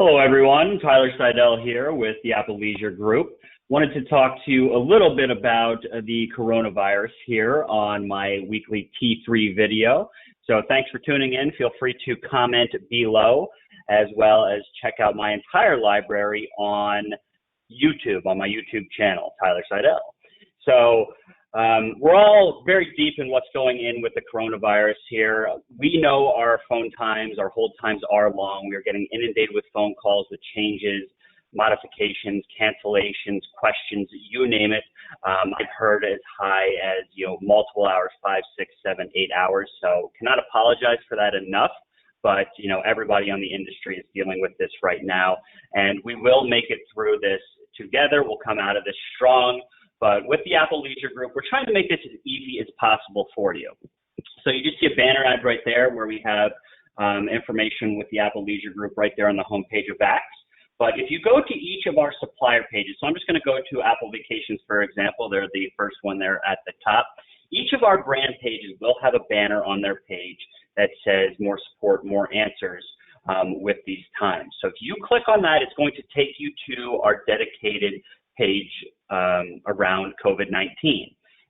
Hello, everyone. Tyler Seidel here with the Apple Leisure Group. Wanted to talk to you a little bit about the coronavirus here on my weekly T3 video. So thanks for tuning in. Feel free to comment below, as well as check out my entire library on YouTube, on my YouTube channel, Tyler Seidel. So we're all very deep in what's going in with the coronavirus here. We know our phone times, our hold times are long. We're getting inundated with phone calls with changes, modifications, cancellations, questions, you name it. I've heard as high as, multiple hours, 5, 6, 7, 8 hours. So cannot apologize for that enough. But, everybody on the industry is dealing with this right now. And we will make it through this together. We'll come out of this strong. But with the Apple Leisure Group, we're trying to make this as easy as possible for you. So you just see a banner ad right there where we have information with the Apple Leisure Group right there on the homepage of Vax. But if you go to each of our supplier pages, so I'm just going to go to Apple Vacations, for example. They're the first one there at the top. Each of our brand pages will have a banner on their page that says more support, more answers with these times. So if you click on that, it's going to take you to our dedicated page around COVID-19.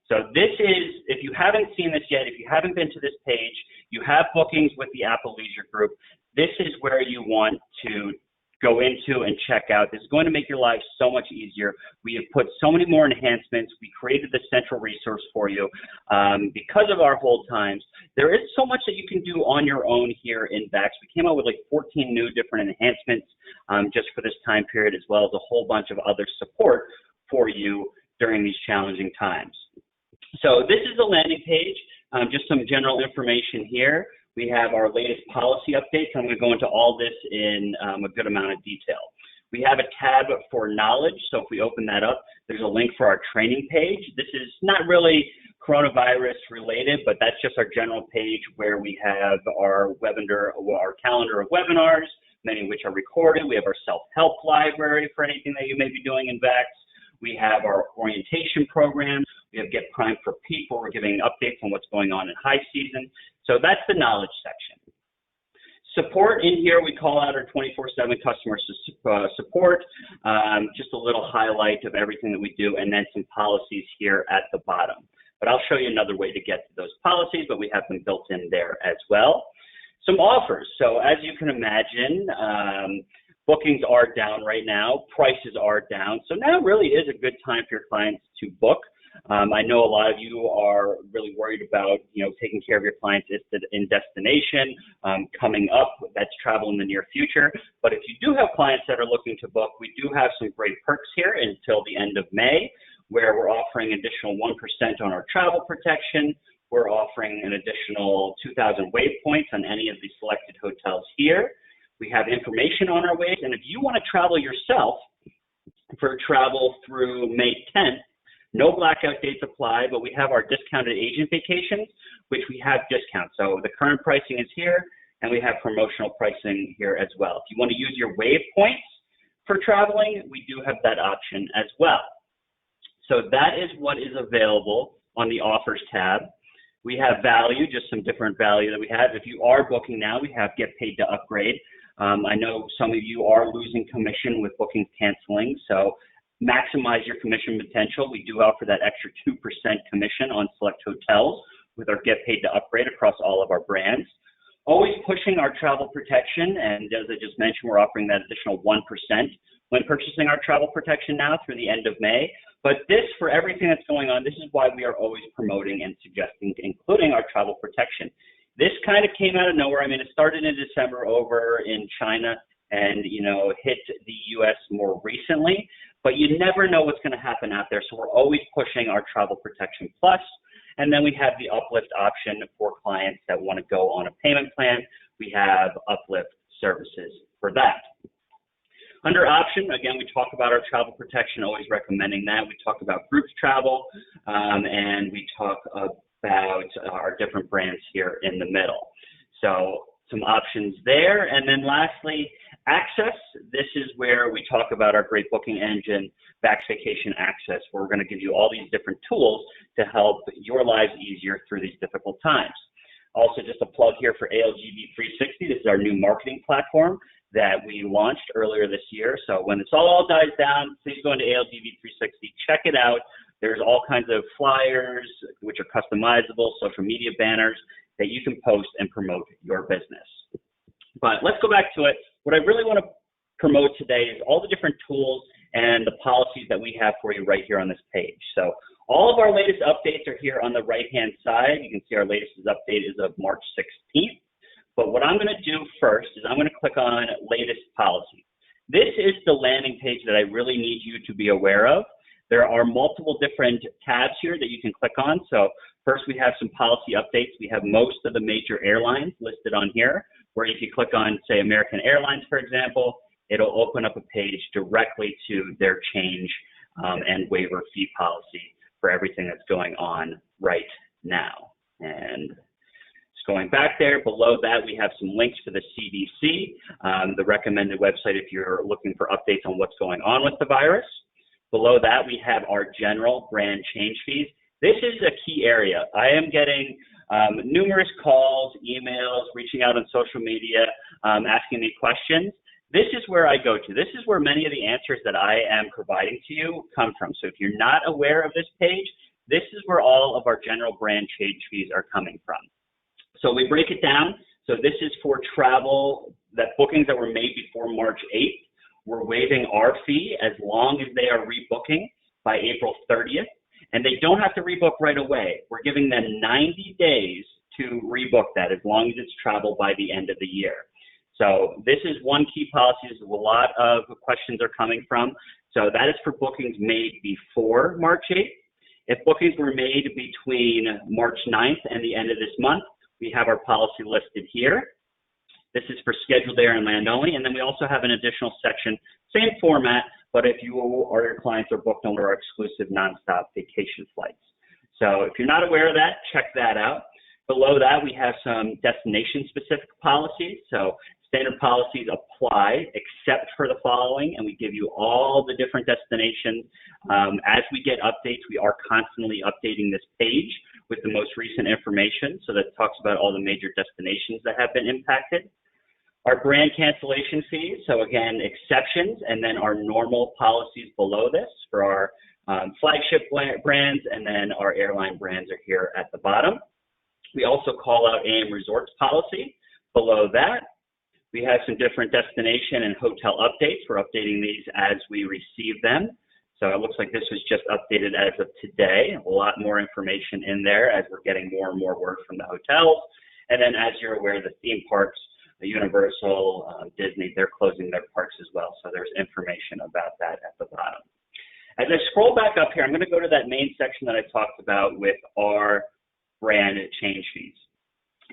So this is, if you haven't seen this yet, if you haven't been to this page, you have bookings with the Apple Leisure Group, this is where you want to go into and check out. This is going to make your life so much easier. We have put so many more enhancements. We created the central resource for you. Because of our hold times, there is so much that you can do on your own here in Vax. We came out with like 14 new different enhancements just for this time period, as well as a whole bunch of other support for you during these challenging times. So this is the landing page, just some general information here. We have our latest policy updates. I'm going to go into all this in a good amount of detail. We have a tab for knowledge. So if we open that up, there's a link for our training page. This is not really coronavirus related, but that's just our general page where we have our calendar of webinars, many of which are recorded. We have our self-help library for anything that you may be doing in Vax. We have our orientation program. We have Get Primed for People. We're giving updates on what's going on in high season. So that's the knowledge section. Support in here, we call out our 24/7 customer support, just a little highlight of everything that we do, and then some policies here at the bottom. But I'll show you another way to get to those policies, but we have them built in there as well. Some offers. So as you can imagine, bookings are down right now. Prices are down. So now really is a good time for your clients to book. I know a lot of you are really worried about, taking care of your clients in destination, coming up, that's travel in the near future. But if you do have clients that are looking to book, we do have some great perks here until the end of May, where we're offering additional 1% on our travel protection. We're offering an additional 2,000 wave points on any of the selected hotels here. We have information on our waves, and if you want to travel yourself for travel through May 10th, no blackout dates apply, but we have our discounted agent vacations, which we have discounts. So the current pricing is here, and we have promotional pricing here as well. If you want to use your wave points for traveling, we do have that option as well. So that is what is available on the offers tab. We have value, just some different value that we have. If you are booking now, we have get paid to upgrade. I know some of you are losing commission with bookings canceling, so maximize your commission potential. We do offer that extra 2% commission on select hotels with our Get Paid to Upgrade across all of our brands. Always pushing our travel protection, and as I just mentioned, we're offering that additional 1% when purchasing our travel protection now through the end of May. But this, for everything that's going on, this is why we are always promoting and suggesting, including our travel protection. This kind of came out of nowhere. I mean, it started in December over in China and, hit the U.S. more recently. But you never know what's going to happen out there, so we're always pushing our Travel Protection Plus. And then we have the Uplift option for clients that want to go on a payment plan. We have Uplift services for that. Under option, again, we talk about our travel protection, always recommending that. We talk about groups travel, and we talk about our different brands here in the middle. So some options there. And then lastly, Access. This is where we talk about our great booking engine, Vax Vacation Access, where we're going to give you all these different tools to help your lives easier through these difficult times. Also, just a plug here for ALGV 360. This is our new marketing platform that we launched earlier this year. So when this all dies down, please go into ALGV 360, check it out. There's all kinds of flyers, which are customizable, social media banners that you can post and promote your business. But let's go back to it. What I really want to promote today is all the different tools and the policies that we have for you right here on this page. So all of our latest updates are here on the right-hand side. You can see our latest update is of March 16th. But what I'm going to do first is I'm going to click on latest policy. This is the landing page that I really need you to be aware of. There are multiple different tabs here that you can click on. So first we have some policy updates. We have most of the major airlines listed on here, where if you click on, say, American Airlines, for example, it'll open up a page directly to their change and waiver fee policy for everything that's going on right now. And just going back there, below that, we have some links to the CDC, the recommended website if you're looking for updates on what's going on with the virus. Below that, we have our general brand change fees. This is a key area. I am getting numerous calls, emails, reaching out on social media, asking me questions. This is where I go to. This is where many of the answers that I am providing to you come from. So if you're not aware of this page, this is where all of our general brand change fees are coming from. So we break it down. So this is for travel, that bookings that were made before March 8th. We're waiving our fee as long as they are rebooking by April 30th. And they don't have to rebook right away. We're giving them 90 days to rebook that as long as it's travel by the end of the year. So this is one key policy. This is a lot of questions are coming from. So that is for bookings made before March 8th. If bookings were made between March 9th and the end of this month, we have our policy listed here. This is for scheduled air and land only. And then we also have an additional section, same format, but if you or your clients are booked on our exclusive nonstop vacation flights. So if you're not aware of that, check that out. Below that, we have some destination-specific policies. So standard policies apply except for the following, and we give you all the different destinations. As we get updates, we are constantly updating this page with the most recent information. So that talks about all the major destinations that have been impacted. Our brand cancellation fees, so again, exceptions, and then our normal policies below this for our flagship brands, and then our airline brands are here at the bottom. We also call out AM Resorts policy. Below that, we have some different destination and hotel updates. We're updating these as we receive them. So it looks like this was just updated as of today. A lot more information in there as we're getting more and more word from the hotels. And then as you're aware, the theme parks, the Universal, Disney, they're closing their parks as well. So there's information about that at the bottom. As I scroll back up here, I'm going to go to that main section that I talked about with our brand change fees.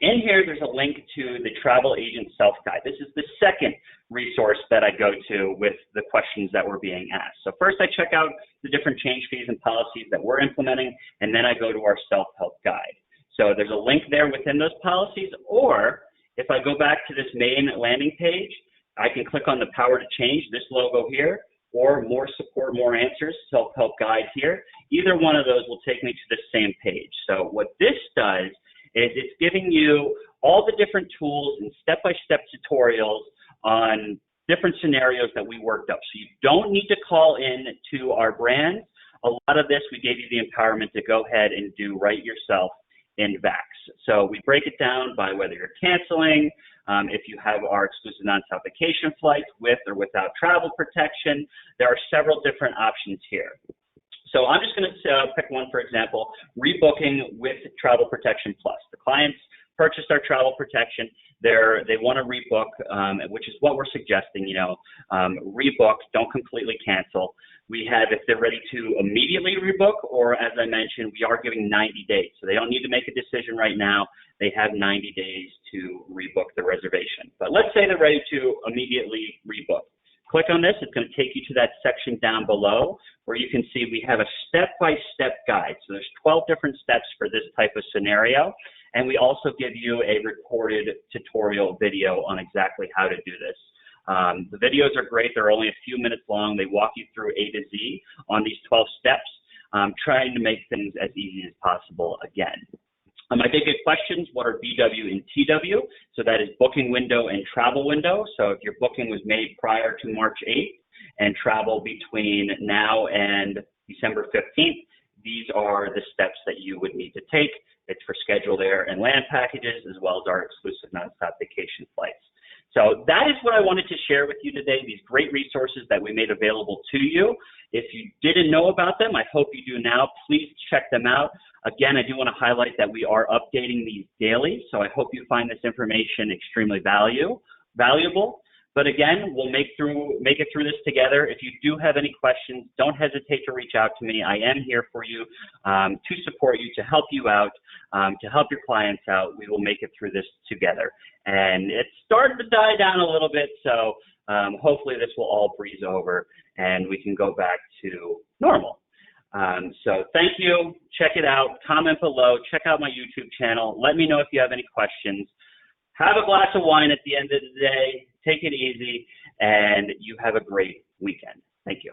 In here, there's a link to the Travel Agent Self-Guide. This is the second resource that I go to with the questions that were being asked. So first I check out the different change fees and policies that we're implementing, and then I go to our self-help guide. So there's a link there within those policies, or if I go back to this main landing page, I can click on the Power to Change, this logo here, or More Support, More Answers, Self-Help Guide here. Either one of those will take me to the same page. So what this does is it's giving you all the different tools and step-by-step tutorials on different scenarios that we worked up. So you don't need to call in to our brands. A lot of this, we gave you the empowerment to go ahead and do right yourself in VAX. So we break it down by whether you're canceling, if you have our exclusive nonstop vacation flights with or without travel protection. There are several different options here. So I'm just going to pick one, for example, rebooking with Travel Protection Plus. The clients purchased our travel protection. They want to rebook, which is what we're suggesting, rebook, don't completely cancel. We have, if they're ready to immediately rebook, or as I mentioned, we are giving 90 days. So they don't need to make a decision right now. They have 90 days to rebook the reservation. But let's say they're ready to immediately rebook. Click on this. It's going to take you to that section down below where you can see we have a step-by-step guide. So there's 12 different steps for this type of scenario. And we also give you a recorded tutorial video on exactly how to do this. The videos are great. They're only a few minutes long. They walk you through A to Z on these 12 steps, trying to make things as easy as possible again. I did get questions, what are BW and TW? So that is booking window and travel window. So if your booking was made prior to March 8th and travel between now and December 15th, these are the steps that you would need to take. It's for scheduled air and land packages, as well as our exclusive nonstop vacation flights. So that is what I wanted to share with you today, these great resources that we made available to you. If you didn't know about them, I hope you do now. Please check them out. Again, I do want to highlight that we are updating these daily, so I hope you find this information extremely valuable. But again, we'll make it through this together. If you do have any questions, don't hesitate to reach out to me. I am here for you to support you, to help you out, to help your clients out. We will make it through this together. And it's starting to die down a little bit, so hopefully this will all breeze over and we can go back to normal. So thank you. Check it out. Comment below. Check out my YouTube channel. Let me know if you have any questions. Have a glass of wine at the end of the day. Take it easy, and you have a great weekend. Thank you.